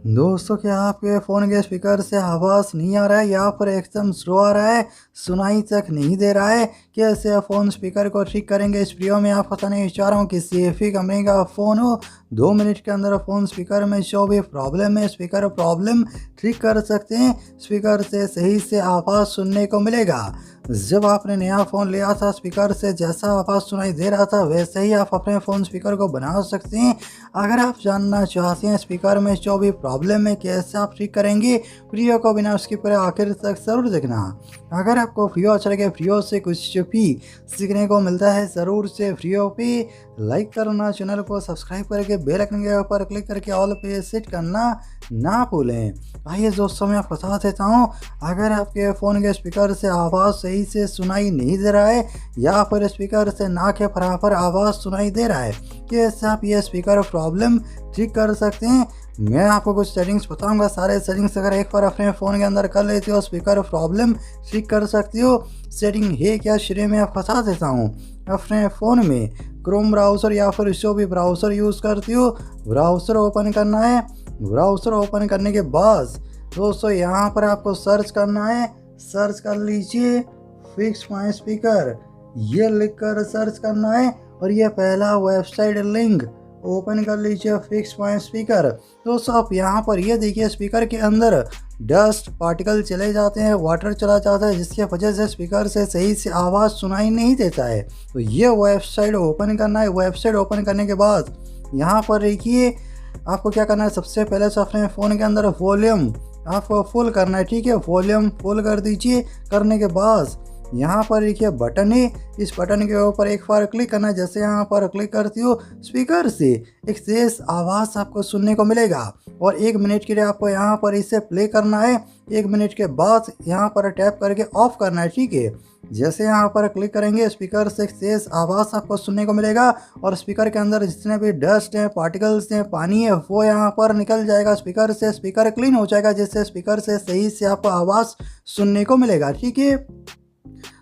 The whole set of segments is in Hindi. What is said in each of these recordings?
दोस्तों, क्या आपके फ़ोन के स्पीकर से आवाज़ नहीं आ रहा है या फिर एकदम स्लो आ रहा है, सुनाई तक नहीं दे रहा है? कैसे फ़ोन स्पीकर को ठीक करेंगे इस वीडियो में आपको बताने जा रहा हूँ। किसी भी कंपनी का फ़ोन हो, 2 मिनट के अंदर फ़ोन स्पीकर में जो भी प्रॉब्लम है, स्पीकर प्रॉब्लम ठीक कर सकते हैं। स्पीकर से सही से आवाज़ सुनने को मिलेगा। जब आपने नया फ़ोन लिया था, स्पीकर से जैसा आवाज़ सुनाई दे रहा था वैसे ही आप अपने फ़ोन स्पीकर को बना सकते हैं। अगर आप जानना चाहते हैं स्पीकर में जो भी प्रॉब्लम है कैसे आप ठीक करेंगे, वीडियो को बिना स्किप करे आखिर तक ज़रूर देखना। अगर आपको वीडियो अच्छा लगे, वीडियो से कुछ भी सीखने को मिलता है, ज़रूर से वीडियो पे लाइक करना, चैनल को सब्सक्राइब करके बेल आइकन के ऊपर क्लिक करके ऑल पे सेट करना ना भूलें। आइए दोस्तों, मैं आपको बता देता हूँ। अगर आपके फ़ोन के स्पीकर से आवाज़ सही से सुनाई नहीं दे रहा है या फिर स्पीकर से ना के बराबर आवाज़ सुनाई दे रहा है, कैसे आप ये स्पीकर प्रॉब्लम ठीक कर सकते हैं, मैं आपको कुछ सेटिंग्स बताऊंगा। सारे सेटिंग्स अगर एक बार अपने फ़ोन के अंदर कर लेते हो, स्पीकर प्रॉब्लम ठीक कर सकते हो। सेटिंग है क्या, शुरू में आपको बता देता हूँ। अपने फ़ोन में क्रोम ब्राउज़र या फिर जो भी ब्राउज़र यूज़ करती हो, ब्राउज़र ओपन करना है। ब्राउज़र ओपन करने के बाद दोस्तों यहाँ पर आपको सर्च करना है। सर्च कर लीजिए फिक्स माई स्पीकर, ये लिख कर सर्च करना है और ये पहला वेबसाइट लिंक ओपन कर लीजिए, फिक्स माई स्पीकर। दोस्तों आप यहाँ पर ये देखिए, स्पीकर के अंदर डस्ट पार्टिकल चले जाते हैं, वाटर चला जाता है, जिसकी वजह से स्पीकर से सही से आवाज़ सुनाई नहीं देता है। तो ये वेबसाइट ओपन करना है। वेबसाइट ओपन करने के बाद यहाँ पर देखिए, आपको क्या करना है, सबसे पहले से अपने फ़ोन के अंदर वॉल्यूम आपको फुल करना है। ठीक है, वॉल्यूम फुल कर दीजिए। करने के बाद यहाँ पर देखिए बटन है, इस बटन के ऊपर एक बार क्लिक करना है। जैसे यहाँ पर क्लिक करती हो, स्पीकर से एक तेज आवाज़ आपको सुनने को मिलेगा और 1 मिनट के लिए आपको यहाँ पर इसे प्ले करना है। 1 मिनट के बाद यहाँ पर टैप करके ऑफ करना है। ठीक है, जैसे यहाँ पर क्लिक करेंगे, स्पीकर से एक तेज आवाज़ आपको सुनने को मिलेगा और स्पीकर के अंदर जितने भी डस्ट हैं, पार्टिकल्स हैं, पानी है, वो यहाँ पर निकल जाएगा स्पीकर से। स्पीकर क्लीन हो जाएगा, जिससे स्पीकर से सही से आपको आवाज़ सुनने को मिलेगा। ठीक है,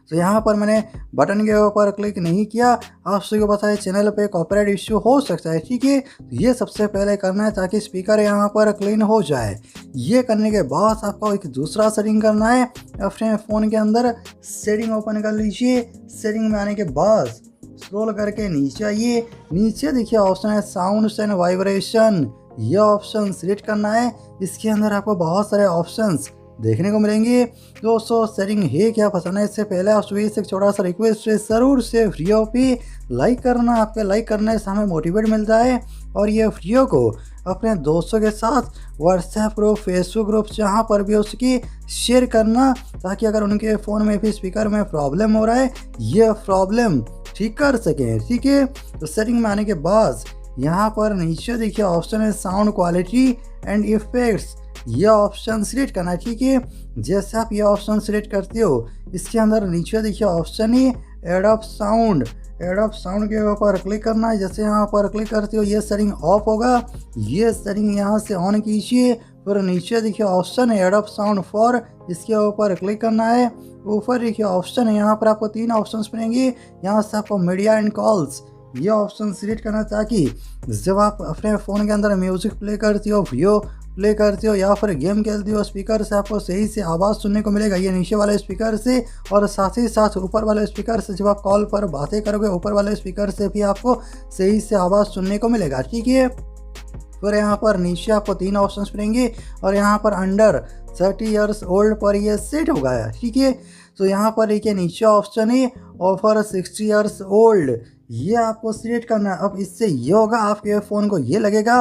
तो यहाँ पर मैंने बटन के ऊपर क्लिक नहीं किया। आप सभी को पता है चैनल पे कॉपीराइट इश्यू हो सकता है। ठीक है, तो ये सबसे पहले करना है ताकि स्पीकर यहाँ पर क्लीन हो जाए। ये करने के बाद आपको एक दूसरा सेटिंग करना है। अपने फ़ोन के अंदर सेटिंग ओपन कर लीजिए। सेटिंग में आने के बाद स्क्रॉल करके नीचे आइए। नीचे देखिए ऑप्शन है साउंड्स एंड वाइब्रेशन, ये ऑप्शन सिलेक्ट करना है। इसके अंदर आपको बहुत सारे ऑप्शंस देखने को मिलेंगे। दोस्तों सेटिंग है क्या बताना है, इससे पहले आप सभी से एक छोटा सा रिक्वेस्ट है, ज़रूर से वीडियो पे लाइक करना। आपके लाइक करने से हमें मोटिवेट मिलता है और ये वीडियो को अपने दोस्तों के साथ व्हाट्सएप ग्रुप, फेसबुक ग्रुप, जहाँ पर भी उसकी शेयर करना, ताकि अगर उनके फ़ोन में भी स्पीकर में प्रॉब्लम हो रहा है, ये प्रॉब्लम ठीक कर सकें। ठीक है, तो सेटिंग में आने के बाद यहाँ पर नीचे देखिए ऑप्शन है साउंड क्वालिटी एंड इफेक्ट्स, यह ऑप्शन सिलेक्ट करना है। ठीक है, जैसे आप ये ऑप्शन सिलेक्ट करते हो, इसके अंदर नीचे देखिए option he add of sound, add of sound के ऊपर क्लिक करना है। जैसे यहाँ पर क्लिक करते हो, ये सेटिंग ऑफ होगा। ये सेटिंग यहाँ से ऑन कीजिए। फिर नीचे देखिए ऑप्शन है ऐड ऑफ साउंड फॉर, इसके ऊपर क्लिक करना है। ऊपर देखिए ऑप्शन है, यहाँ पर आपको 3 ऑप्शन मिलेंगे। यहाँ से आपको मीडिया एंड कॉल्स, ये ऑप्शन सिलेक्ट करना, ताकि जब आप अपने फ़ोन के अंदर म्यूज़िक प्ले करती हो, वीडियो प्ले करते हो या फिर गेम खेलते हो, स्पीकर से आपको सही से आवाज़ सुनने को मिलेगा। ये नीचे वाले स्पीकर से और साथ ही साथ ऊपर वाले स्पीकर से जब आप कॉल पर बातें करोगे, ऊपर वाले स्पीकर से भी आपको सही से आवाज़ सुनने को मिलेगा। ठीक है, फिर यहाँ पर नीचे आपको 3 ऑप्शंस मिलेंगे और यहाँ पर अंडर 30 ईयर्स ओल्ड पर ये सेट होगा है। ठीक है, तो यहाँ पर देखिए नीचे ऑप्शन है ऑफर 60 ईयर्स ओल्ड, ये आपको सिलेक्ट करना है। अब इससे ये होगा, आपके फ़ोन को ये लगेगा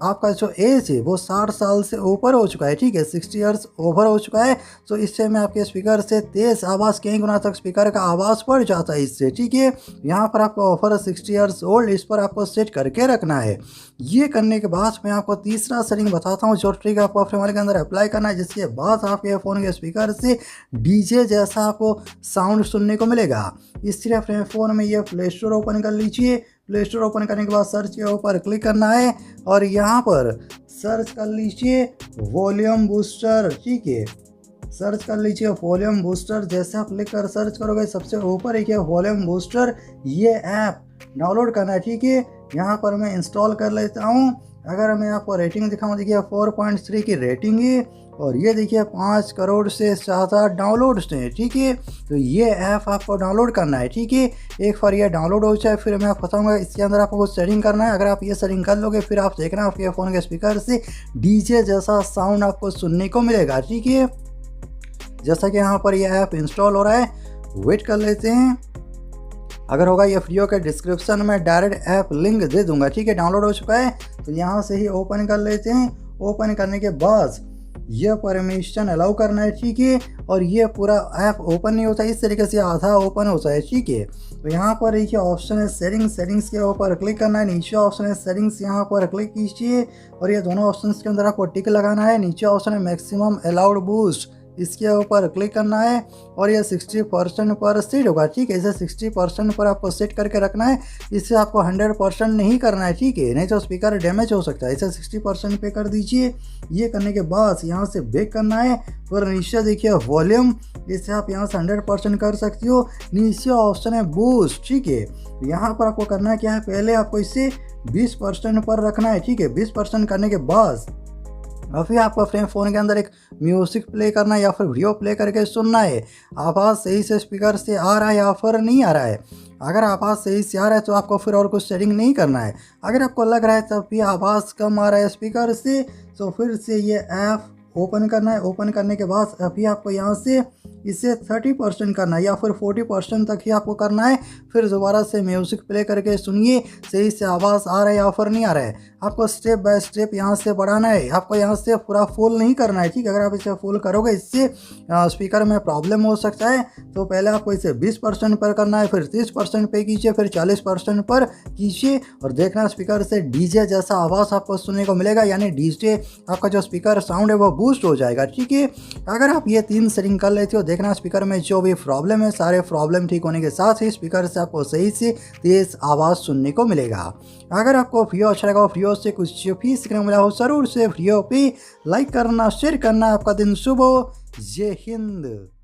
आपका जो एज है वो 60 साल से ऊपर हो चुका है। ठीक है, 60 ईयर्स ओवर हो चुका है। तो इससे में आपके स्पीकर से तेज़ आवाज़ कई गुना तक स्पीकर का आवाज़ बढ़ जाता है इससे। ठीक है, यहाँ पर आपको ऑफर 60 ईयर्स ओल्ड, इस पर आपको सेट करके रखना है। ये करने के बाद मैं आपको तीसरा सेटिंग बताता हूँ, जो ट्रिक आपको अपने मोबाइल के अंदर अप्लाई करना है, जिसके बाद आपके फ़ोन के स्पीकर से डीजे जैसा आपको साउंड सुनने को मिलेगा। इसलिए अपने फ़ोन में ये प्ले स्टोर ओपन कर लीजिए। प्ले स्टोर ओपन करने के बाद सर्च के ऊपर क्लिक करना है और यहाँ पर सर्च कर लीजिए वॉल्यूम बूस्टर। ठीक है, सर्च कर लीजिए वॉल्यूम बूस्टर। जैसे आप क्लिक कर सर्च करोगे, सबसे ऊपर एक है वॉल्यूम बूस्टर, ये ऐप डाउनलोड करना है। ठीक है, यहाँ पर मैं इंस्टॉल कर लेता हूँ। अगर मैं आपको रेटिंग दिखाऊँ, देखिए 4.3 की रेटिंग है और ये देखिए 5 करोड़ से ज़्यादा डाउनलोड्स हैं, ठीक है। तो ये ऐप आपको डाउनलोड करना है, ठीक है। एक बार ये डाउनलोड हो जाए फिर मैं आपको बताऊंगा इसके अंदर आपको कुछ सेटिंग करना है। अगर आप ये सेटिंग कर लोगे फिर आप देखना आपके फ़ोन के स्पीकर से डीजे जैसा साउंड आपको सुनने को मिलेगा, ठीक है। जैसा कि यहाँ पर ये ऐप इंस्टॉल हो रहा है, वेट कर लेते हैं। अगर होगा ये वीडियो के डिस्क्रिप्शन में डायरेक्ट ऐप लिंक दे दूंगा, ठीक है। डाउनलोड हो चुका है तो यहाँ से ही ओपन कर लेते हैं। ओपन करने के बाद यह परमिशन अलाउ करना है, ठीक है। और ये पूरा ऐप ओपन नहीं होता, इस तरीके से आधा ओपन होता है, ठीक है। तो यहाँ पर देखिए ऑप्शन है सेटिंग्स, सेटिंग्स के ऊपर क्लिक करना है। नीचे ऑप्शन है सेटिंग्स, यहाँ पर क्लिक कीजिए और ये दोनों ऑप्शन के अंदर आपको टिक लगाना है। नीचे ऑप्शन है मैक्सिमम अलाउड बूस्ट, इसके ऊपर क्लिक करना है और ये 60% पर सेट होगा, ठीक है। इसे 60% पर आपको सेट करके रखना है, इससे आपको 100% नहीं करना है, ठीक है, नहीं तो स्पीकर डैमेज हो सकता है। इसे 60% पे कर दीजिए। ये करने के बाद यहाँ से बैक करना है और नीचे देखिए वॉल्यूम, इसे आप यहाँ से 100% कर सकते हो। नीचे ऑप्शन है बूस्ट, ठीक है। यहाँ पर आपको करना क्या है, पहले आपको इसे 20% पर रखना है, ठीक है। 20% करने के बाद अभी आपको अपने फ़ोन के अंदर एक म्यूज़िक प्ले करना है या फिर वीडियो प्ले करके सुनना है। आवाज़ सही से स्पीकर से आ रहा है या फिर नहीं आ रहा है। अगर आवाज़ सही से आ रहा है तो आपको फिर और कुछ सेटिंग नहीं करना है। अगर आपको लग रहा है तब भी आवाज़ कम आ रहा है स्पीकर से तो फिर से ये ऐप ओपन करना है। ओपन करने के बाद अभी आपको यहाँ से इसे 30% करना है या फिर 40% तक ही आपको करना है। फिर दोबारा से म्यूज़िक प्ले करके सुनिए सही से आवाज़ आ रहा है या फिर नहीं आ रहा है। आपको स्टेप बाय स्टेप यहाँ से बढ़ाना है, आपको यहाँ से पूरा फुल नहीं करना है, ठीक है। अगर आप इसे फुल करोगे इससे स्पीकर में प्रॉब्लम हो सकता है। तो पहले आपको इसे 20% पर करना है, फिर 30% पे कीजिए, फिर 40% पर कीजिए और देखना स्पीकर से डीजे जैसा आवाज़ आपको सुनने को मिलेगा, यानी डीजे आपका जो स्पीकर साउंड है वो बूस्ट हो जाएगा, ठीक है। अगर आप ये 3 सेटिंग कर लेते हो, देखना स्पीकर में जो भी प्रॉब्लम है सारे प्रॉब्लम ठीक होने के साथ ही स्पीकर से आपको सही से तेज़ आवाज़ सुनने को मिलेगा। अगर आपको वीडियो अच्छा लगा, वीडियो से कुछ भी सीखने को मिला हो, ज़रूर से वीडियो पे लाइक करना, शेयर करना। आपका दिन शुभ हो। जय हिंद।